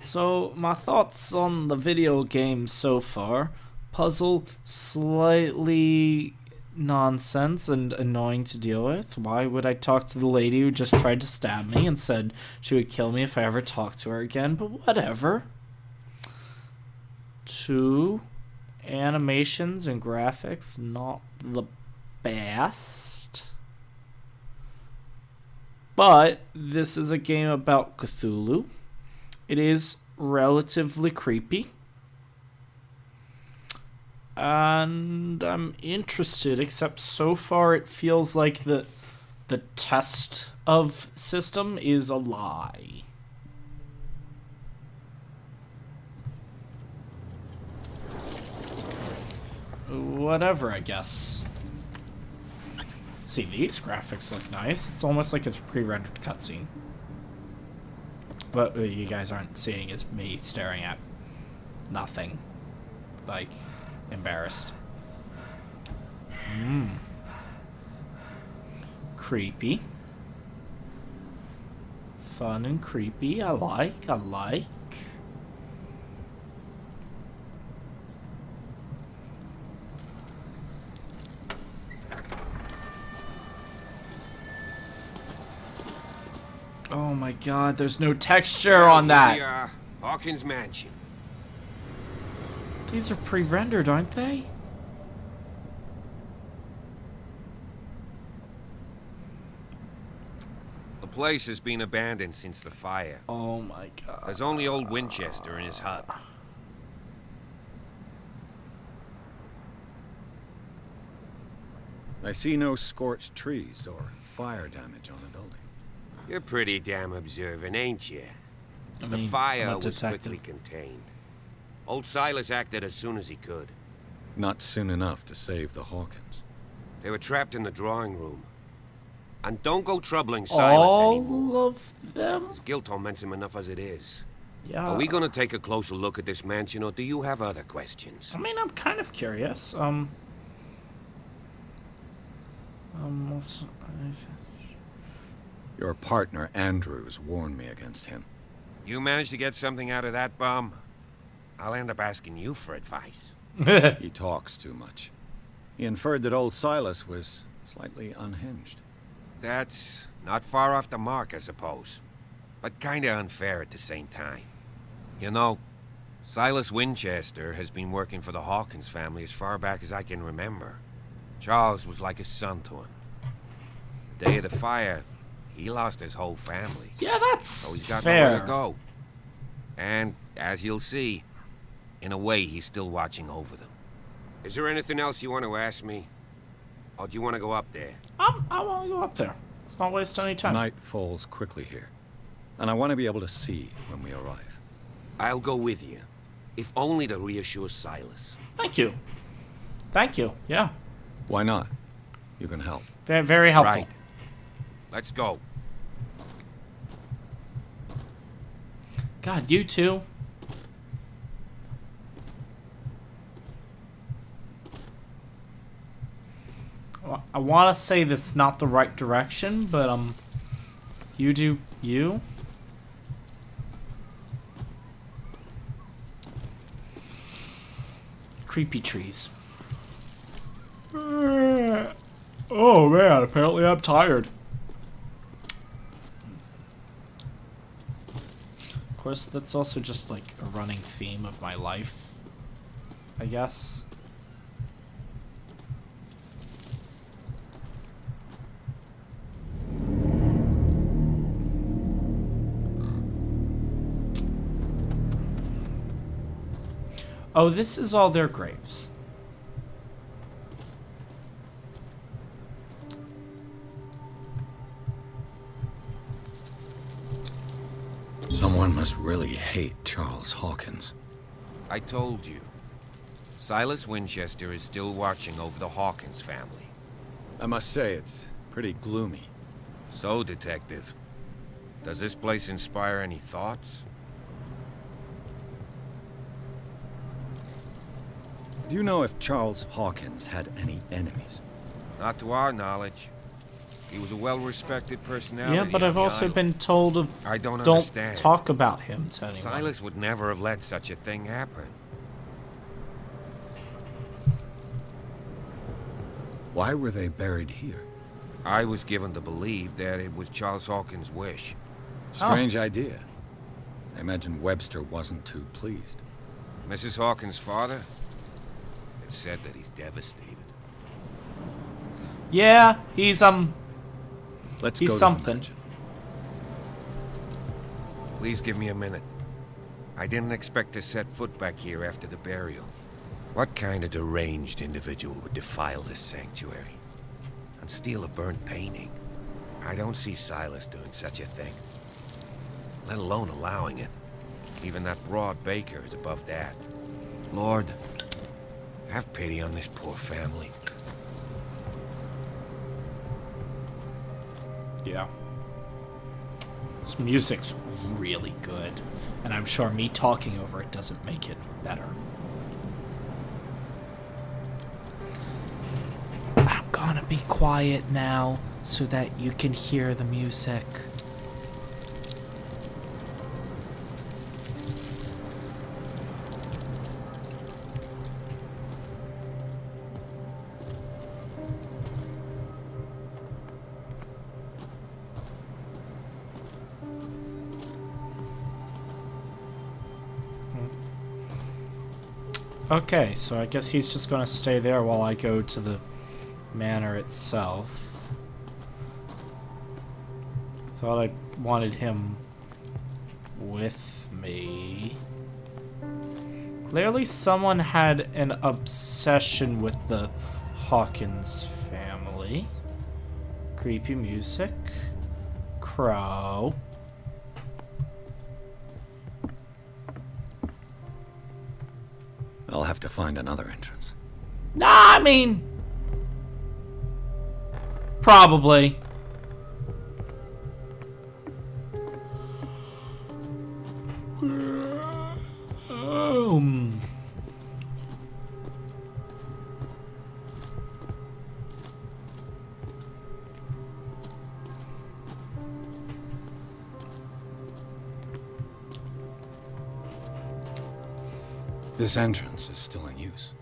So my thoughts on the video game so far. Puzzle, slightly nonsense and annoying to deal with. Why would I talk to the lady who just tried to stab me and said she would kill me if I ever talked to her again? But whatever. 2, animations and graphics, not the best. But this is a game about Cthulhu. It is relatively creepy. And I'm interested, except so far it feels like the test of system is a lie. Whatever, I guess. See, these graphics look nice. It's almost like it's a pre-rendered cutscene. What you guys aren't seeing is me staring at nothing. Like, embarrassed. Creepy. Fun and creepy. I like. Oh my god, there's no texture on that. Here we are, Hawkins Mansion. These are pre-rendered, aren't they? The place has been abandoned since the fire. Oh my god. There's only old Winchester in his hut. I see no scorched trees or fire damage on the building. You're pretty damn observant, ain't you? I The mean, fire I'm a was detective. quickly contained. Old Silas acted as soon as he could. Not soon enough to save the Hawkins. They were trapped in the drawing room. And don't go troubling Silas anymore. All of them? His guilt torments him enough as it is. Yeah. Are we gonna take a closer look at this mansion, or do you have other questions? I mean, I'm kind of curious. What's- Your partner, Andrews, warned me against him. You managed to get something out of that bum? I'll end up asking you for advice. He talks too much. He inferred that old Silas was slightly unhinged. That's not far off the mark, I suppose. But kinda unfair at the same time. You know, Silas Winchester has been working for the Hawkins family as far back as I can remember. Charles was like a son to him. The day of the fire, he lost his whole family. Yeah, that's So he's got fair. nowhere to go. And, as you'll see, in a way, he's still watching over them. Is there anything else you want to ask me? Or do you want to go up there? I want to go up there. Let's not waste any time. Night falls quickly here, and I want to be able to see when we arrive. I'll go with you. If only to reassure Silas. Thank you. Thank you. Yeah. Why not? You can help. Very, very helpful. Right. Let's go. God, you too. I want to say that's not the right direction, but you do you. Creepy trees. Oh man, apparently I'm tired. Of course, that's also just like a running theme of my life, I guess. Oh, this is all their graves. Someone must really hate Charles Hawkins. I told you. Silas Winchester is still watching over the Hawkins family. I must say, it's pretty gloomy. So, Detective, does this place inspire any thoughts? Do you know if Charles Hawkins had any enemies? Not to our knowledge. He was a well-respected personality. Yeah, but on I've the also island. been told to I don't don't understand. talk about him to anyone. Silas would never have let such a thing happen. Why were they buried here? I was given to believe that it was Charles Hawkins' wish. Strange idea. I imagine Webster wasn't too pleased. Mrs. Hawkins' father? It said that he's devastated. Yeah, he's Let's He's go to the something. mansion. Please give me a minute. I didn't expect to set foot back here after the burial. What kind of deranged individual would defile this sanctuary and steal a burnt painting? I don't see Silas doing such a thing, let alone allowing it. Even that broad baker is above that. Lord, have pity on this poor family. Yeah. This music's really good, and I'm sure me talking over it doesn't make it better. I'm gonna be quiet now so that you can hear the music. Okay, so I guess he's just gonna stay there while I go to the manor itself. Thought I wanted him with me. Clearly someone had an obsession with the Hawkins family. Creepy music. Crow. I'll have to find another entrance. Nah, I mean... probably. This entrance is still in use.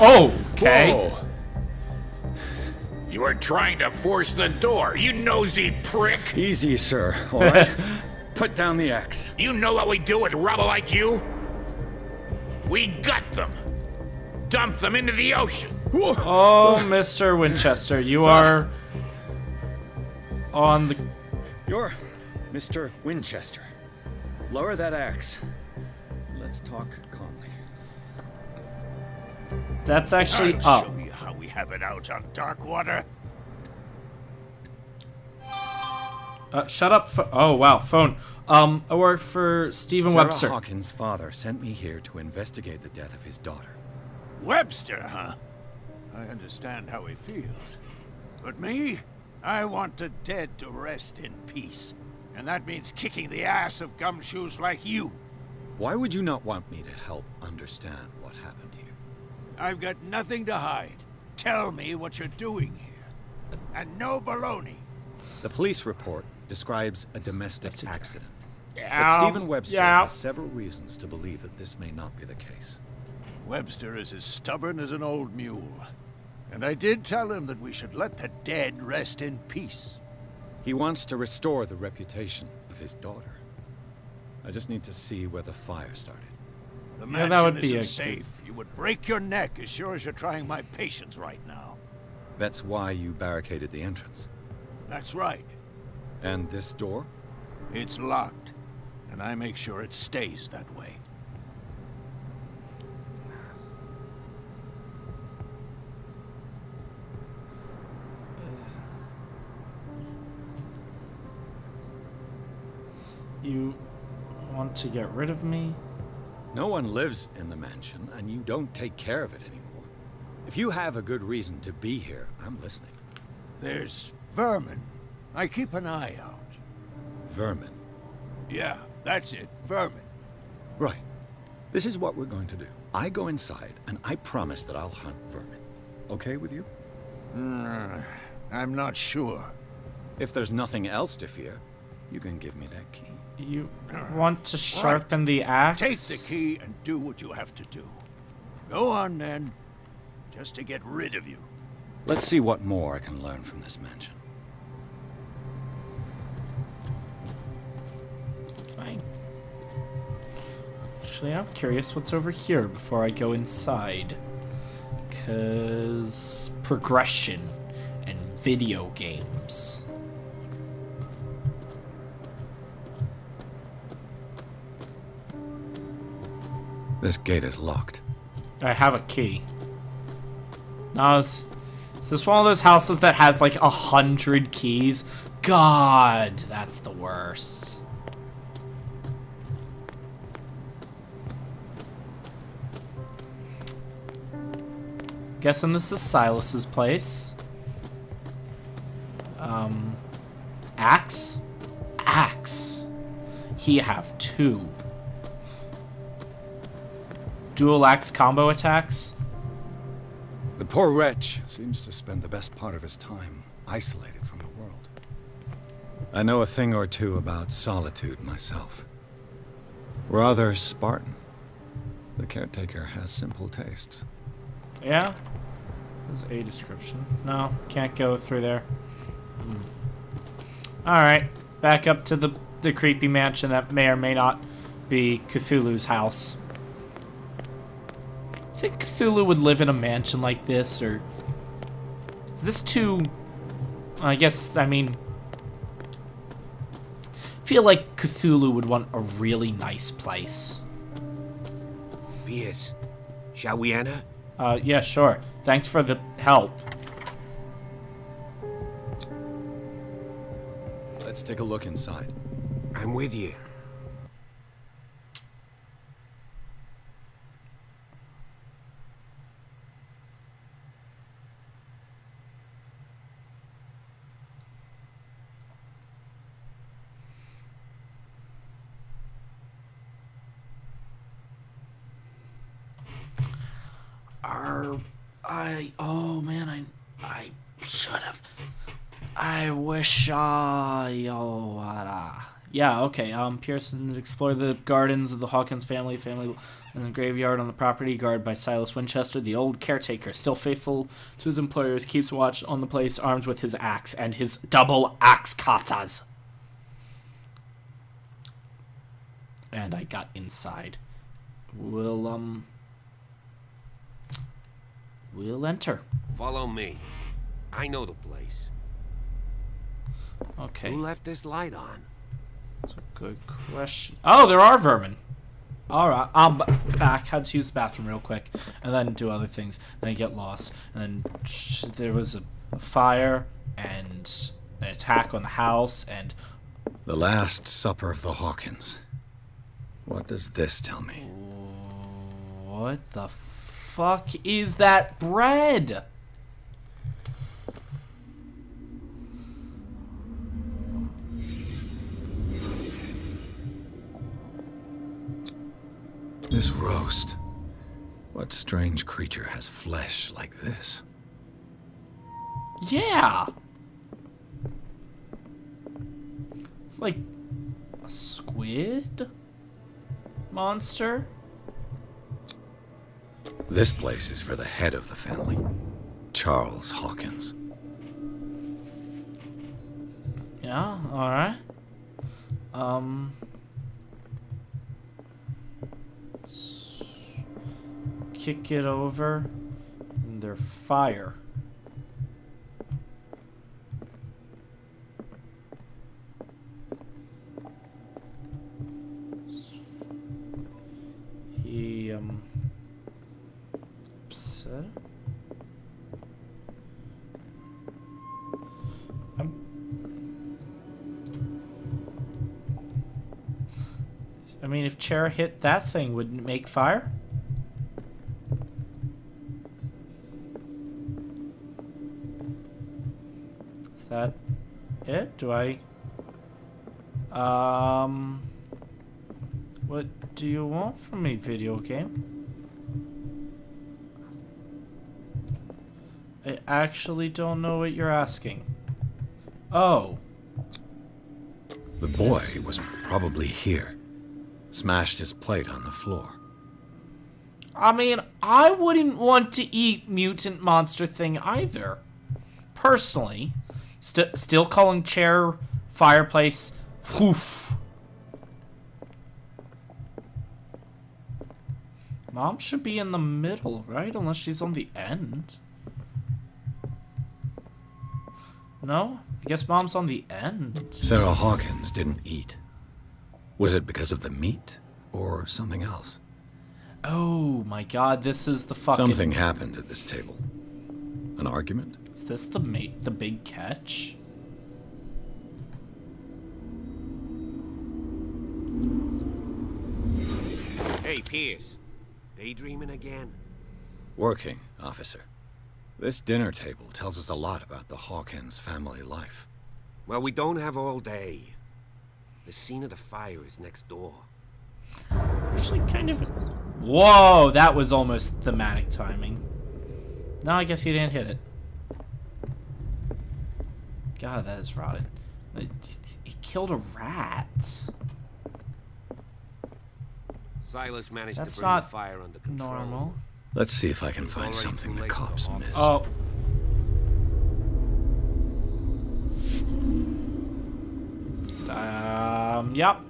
Oh, okay. Whoa. You are trying to force the door, you nosy prick! Easy, sir. All right? Put down the axe. You know what we do with rubble like you? We gut them. Dump them into the ocean. Oh, Mr. Winchester, you are on the... You're Mr. Winchester. Lower that axe. Let's talk calmly. That's actually I'll up. show you how we have it out on Darkwater. Shut up. Oh, wow, phone. I work for Stephen Sarah Webster. Hawkins' father sent me here to investigate the death of his daughter. Webster, huh? I understand how he feels. But me? I want the dead to rest in peace. And that means kicking the ass of gumshoes like you. Why would you not want me to help understand what happened here? I've got nothing to hide. Tell me what you're doing here. And no baloney. The police report describes a domestic accident. But Yeah, Stephen Webster yeah. has several reasons to believe that this may not be the case. Webster is as stubborn as an old mule. And I did tell him that we should let the dead rest in peace. He wants to restore the reputation of his daughter. I just need to see where the fire started. The Yeah, mansion that would be isn't a- safe. You would break your neck as sure as you're trying my patience right now. That's why you barricaded the entrance. That's right. And this door? It's locked. And I make sure it stays that way. You want to get rid of me? No one lives in the mansion, and you don't take care of it anymore. If you have a good reason to be here, I'm listening. There's vermin. I keep an eye out. Vermin. Yeah, that's it. Vermin. Right. This is what we're going to do. I go inside, and I promise that I'll hunt vermin. Okay with you? I'm not sure. If there's nothing else to fear, you can give me that key. You want to sharpen the axe? Take the key and do what you have to do. Go on then, just to get rid of you. Let's see what more I can learn from this mansion. Fine. Actually, I'm curious what's over here before I go inside. 'Cause progression and video games. This gate is locked. I have a key. Now, is this one of those houses that has like 100 keys? God, that's the worst. Guessing this is Silas's place. Axe? Axe. He have 2. Dual axe combo attacks? The poor wretch seems to spend the best part of his time isolated from the world. I know a thing or two about solitude myself. Rather Spartan. The caretaker has simple tastes. Yeah? There's a description. No, can't go through there. Alright, back up to the creepy mansion that may or may not be Cthulhu's house. I think Cthulhu would live in a mansion like this, or... Is this too... I feel like Cthulhu would want a really nice place. Pierce, shall we enter? Yeah, sure. Thanks for the help. Let's take a look inside. I'm with you. Oh man, I should have. I wish yeah, okay. Pearson explored the gardens of the Hawkins family and the graveyard on the property guarded by Silas Winchester, the old caretaker, still faithful to his employers, keeps watch on the place armed with his axe and his double axe katas. And I got inside. We'll enter. Follow me. I know the place. Okay. Who left this light on? That's a good question. Oh, there are vermin. Alright, I'm back. Had to use the bathroom real quick. And then do other things. And then get lost. And then there was a fire and an attack on the house and... The Last Supper of the Hawkins. What does this tell me? What the fuck is that bread? This roast. What strange creature has flesh like this? Yeah. It's like a squid monster. This place is for the head of the family, Charles Hawkins. Yeah, alright. Kick it over. And they're fire. He, upset? I mean, if chair hit that thing, wouldn't it make fire? Is that it? Do I... What do you want from me, video game? I actually don't know what you're asking. Oh. The boy was probably here. Smashed his plate on the floor. I mean, I wouldn't want to eat mutant monster thing either. Personally. Still calling chair, fireplace, woof. Mom should be in the middle, right? Unless she's on the end. No? I guess Mom's on the end. Sarah Hawkins didn't eat. Was it because of the meat or something else? Oh my god, this is the fucking... Something happened at this table. An argument? Is this the big catch? Hey, Pierce. Daydreaming again? Working, officer. This dinner table tells us a lot about the Hawkins family life. Well, we don't have all day. The scene of the fire is next door. Actually, kind of... Whoa, that was almost thematic timing. No, I guess you didn't hit it. God, that is rotted. It killed a rat. Silas managed That's to bring the not fire under control. normal. Let's see if I can find something the cops missed. Oh. Yep.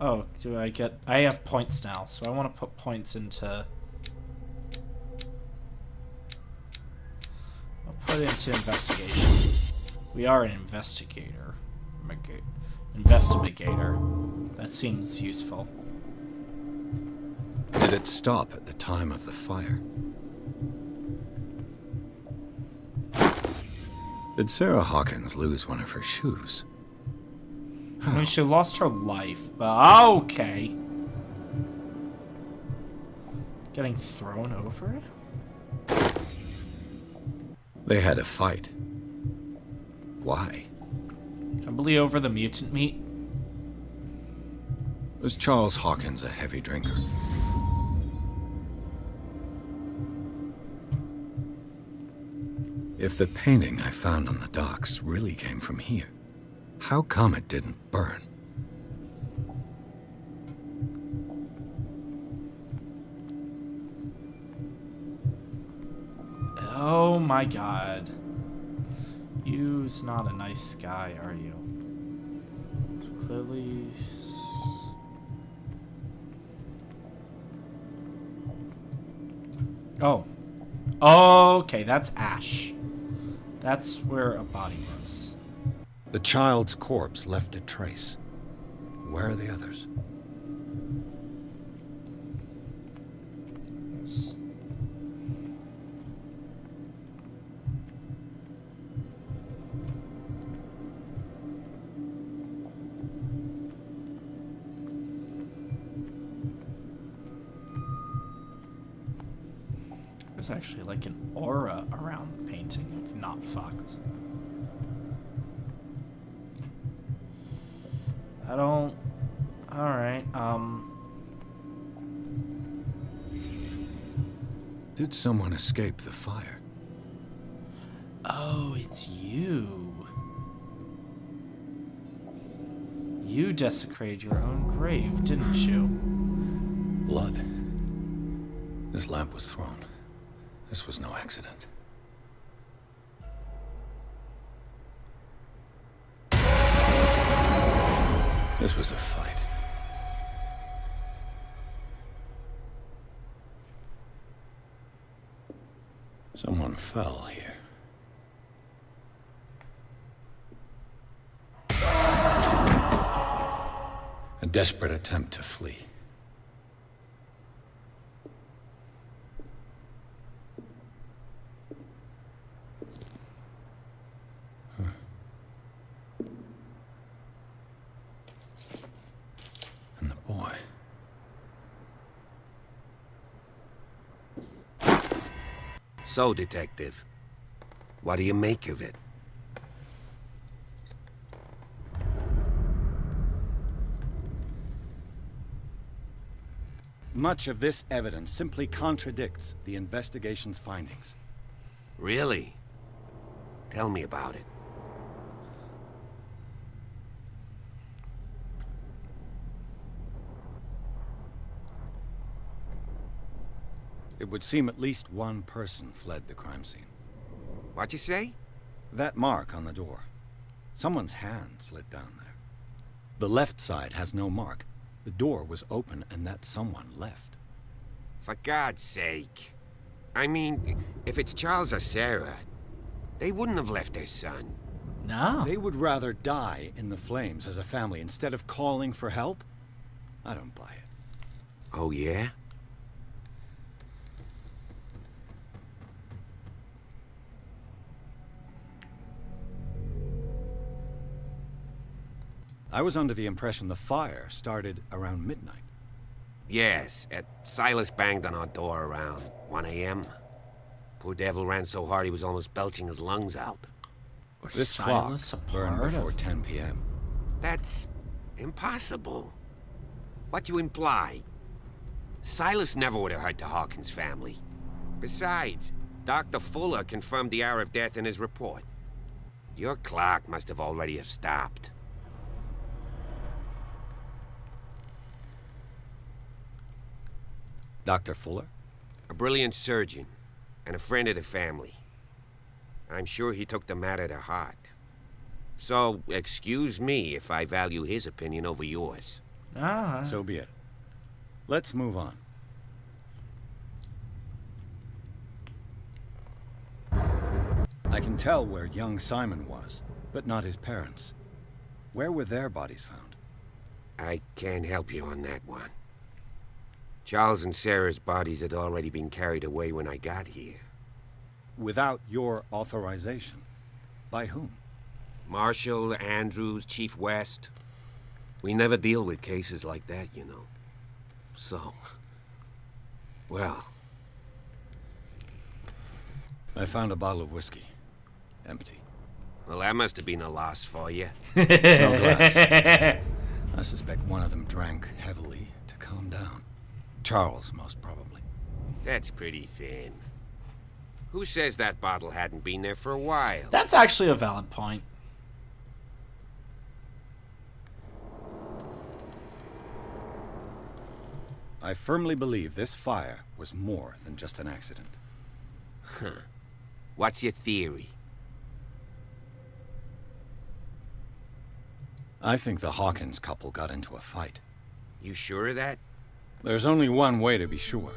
Oh, I have points now, so I want to put points into... I'll put it into investigation. We are an investigator. Investigator. That seems useful. Did it stop at the time of the fire? Did Sarah Hawkins lose one of her shoes? I mean, she lost her life, but okay. Getting thrown over it? They had a fight. Why? Probably over the mutant meat. Was Charles Hawkins a heavy drinker? If the painting I found on the docks really came from here, how come it didn't burn? Oh my god. You's not a nice guy, are you? Clearly... Oh. Okay, that's ash. That's where a body was. The child's corpse left a trace. Where are the others? There's actually like an aura around the painting of not fucked. I don't... Alright, Did someone escape the fire? Oh, it's you. You desecrated your own grave, didn't you? Blood. This lamp was thrown. This was no accident. This was a fight. Someone fell here. A desperate attempt to flee. And the boy. So, Detective, what do you make of it? Much of this evidence simply contradicts the investigation's findings. Really? Tell me about it. It would seem at least one person fled the crime scene. What'd you say? That mark on the door. Someone's hand slid down there. The left side has no mark. The door was open and that someone left. For God's sake. I mean, if it's Charles or Sarah, they wouldn't have left their son. No. They would rather die in the flames as a family instead of calling for help? I don't buy it. Oh, yeah? I was under the impression the fire started around midnight. Yes, Silas banged on our door around 1 a.m. Poor devil ran so hard he was almost belching his lungs out. This Silas clock a burned part before of- 10 p.m. That's impossible. What you imply? Silas never would have hurt the Hawkins family. Besides, Dr. Fuller confirmed the hour of death in his report. Your clock must have already have stopped. Dr. Fuller? A brilliant surgeon, and a friend of the family. I'm sure he took the matter to heart. So, excuse me if I value his opinion over yours. Ah. So be it. Let's move on. I can tell where young Simon was, but not his parents. Where were their bodies found? I can't help you on that one. Charles and Sarah's bodies had already been carried away when I got here. Without your authorization. By whom? Marshall, Andrews, Chief West. We never deal with cases like that, you know. So... well... I found a bottle of whiskey. Empty. Well, that must have been a loss for you. No glass. I suspect one of them drank heavily to calm down. Charles, most probably. That's pretty thin. Who says that bottle hadn't been there for a while? That's actually a valid point. I firmly believe this fire was more than just an accident. What's your theory? I think the Hawkins couple got into a fight. You sure of that? There's only one way to be sure.